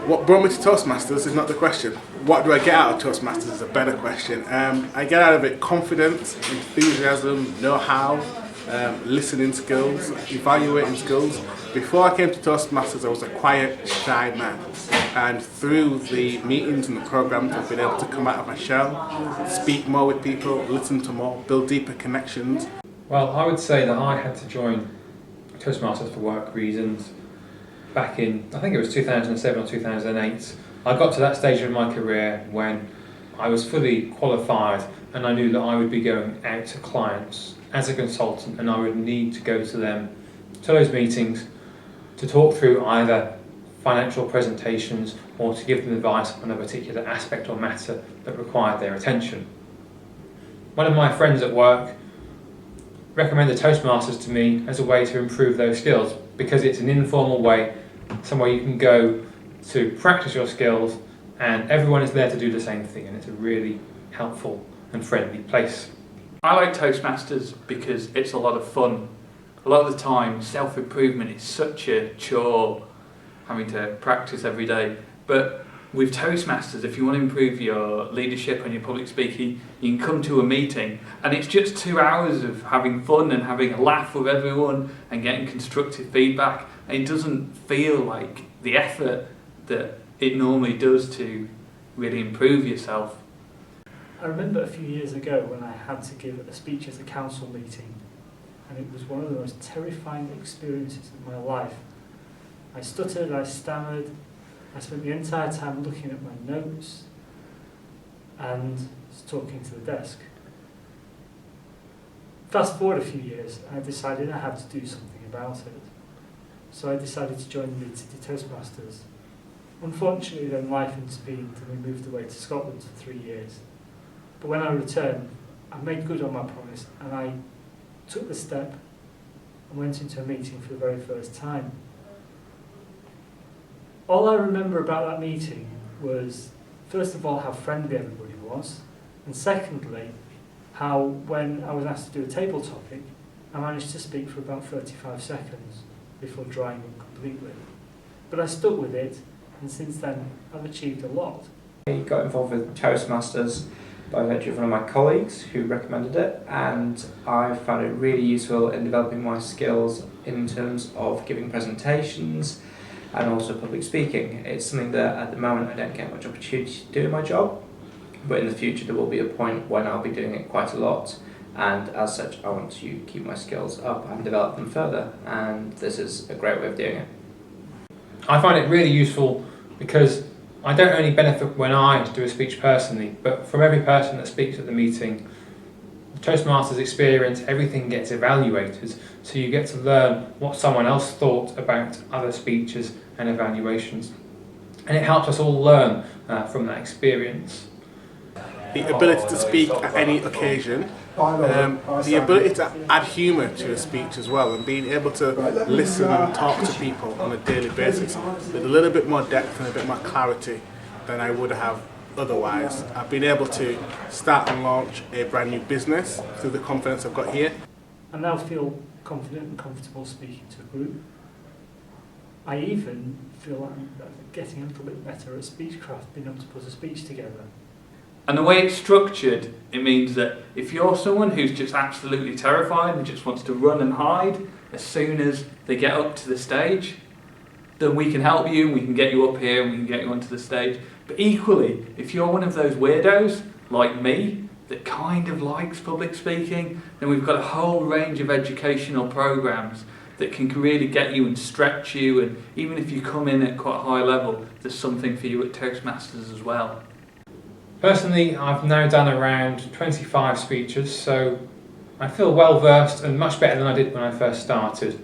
What brought me to Toastmasters is not the question. What do I get out of Toastmasters is a better question. I get out of it confidence, enthusiasm, know-how, listening skills, evaluating skills. Before I came to Toastmasters, I was a quiet, shy man. And through the meetings and the programs, I've been able to come out of my shell, speak more with people, listen to more, build deeper connections. Well, I would say that I had to join Toastmasters for work reasons back in, I think it was 2007 or 2008. I got to that stage of my career when I was fully qualified and I knew that I would be going out to clients as a consultant, and I would need to go to them, to those meetings, to talk through either financial presentations or to give them advice on a particular aspect or matter that required their attention. One of my friends at work recommended Toastmasters to me as a way to improve those skills, because it's an informal way, somewhere you can go to practice your skills and everyone is there to do the same thing, and it's a really helpful and friendly place. I like Toastmasters because it's a lot of fun. A lot of the time, self-improvement is such a chore, having to practice every day. But with Toastmasters, if you want to improve your leadership and your public speaking, you can come to a meeting and it's just 2 hours of having fun and having a laugh with everyone and getting constructive feedback. And it doesn't feel like the effort that it normally does to really improve yourself. I remember a few years ago when I had to give a speech at a council meeting, and it was one of the most terrifying experiences of my life. I stuttered, I stammered, I spent the entire time looking at my notes and talking to the desk. Fast forward a few years, I decided I had to do something about it. So I decided to join the Leeds City Toastmasters. Unfortunately then life intervened and we moved away to Scotland for 3 years. But when I returned, I made good on my promise and I took the step and went into a meeting for the very first time. All I remember about that meeting was, first of all, how friendly everybody was, and secondly, how when I was asked to do a table topic, I managed to speak for about 35 seconds before drying up completely. But I stuck with it, and since then I've achieved a lot. I got involved with Toastmasters by virtue of one of my colleagues who recommended it, and I found it really useful in developing my skills in terms of giving presentations and also public speaking. It's something that at the moment I don't get much opportunity to do in my job, but in the future there will be a point when I'll be doing it quite a lot, and as such I want to keep my skills up and develop them further, and this is a great way of doing it. I find it really useful because I don't only benefit when I do a speech personally, but from every person that speaks at the meeting. The Toastmasters experience, everything gets evaluated, so you get to learn what someone else thought about other speeches and evaluations. And it helps us all learn from that experience. The ability to speak at any occasion, the ability to add humour to a speech as well, and being able to listen and talk to people on a daily basis with a little bit more depth and a bit more clarity than I would have otherwise. I've been able to start and launch a brand new business through the confidence I've got here. I now feel confident and comfortable speaking to a group. I even feel like I'm getting a little bit better at speechcraft, being able to put a speech together. And the way it's structured, it means that if you're someone who's just absolutely terrified and just wants to run and hide as soon as they get up to the stage, then we can help you and we can get you up here and we can get you onto the stage. But equally, if you're one of those weirdos, like me, that kind of likes public speaking, then we've got a whole range of educational programs that can really get you and stretch you, and even if you come in at quite a high level, there's something for you at Toastmasters as well. Personally, I've now done around 25 speeches, so I feel well versed and much better than I did when I first started.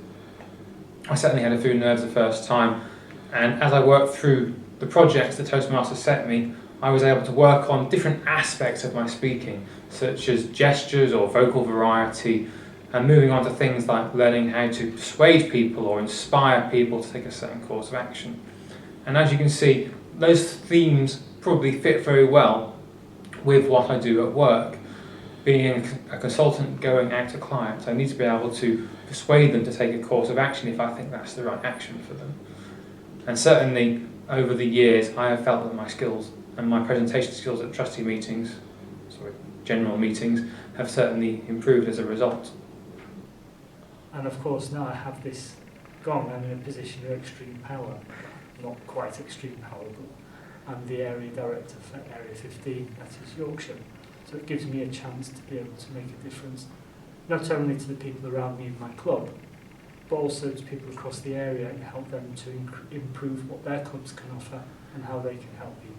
I certainly had a few nerves the first time, and as I worked through the projects that Toastmasters set me, I was able to work on different aspects of my speaking, such as gestures or vocal variety, and moving on to things like learning how to persuade people or inspire people to take a certain course of action. And as you can see, those themes probably fit very well with what I do at work. Being a consultant going out to clients, I need to be able to persuade them to take a course of action if I think that's the right action for them. And certainly over the years, I have felt that my skills and my presentation skills at trustee meetings, general meetings, have certainly improved as a result. And of course, now I have this gone, I'm in a position of extreme power. Not quite extreme power, but I'm the area director for Area 15, that is Yorkshire. So it gives me a chance to be able to make a difference, not only to the people around me in my club, but also to people across the area and help them to improve what their clubs can offer and how they can help people.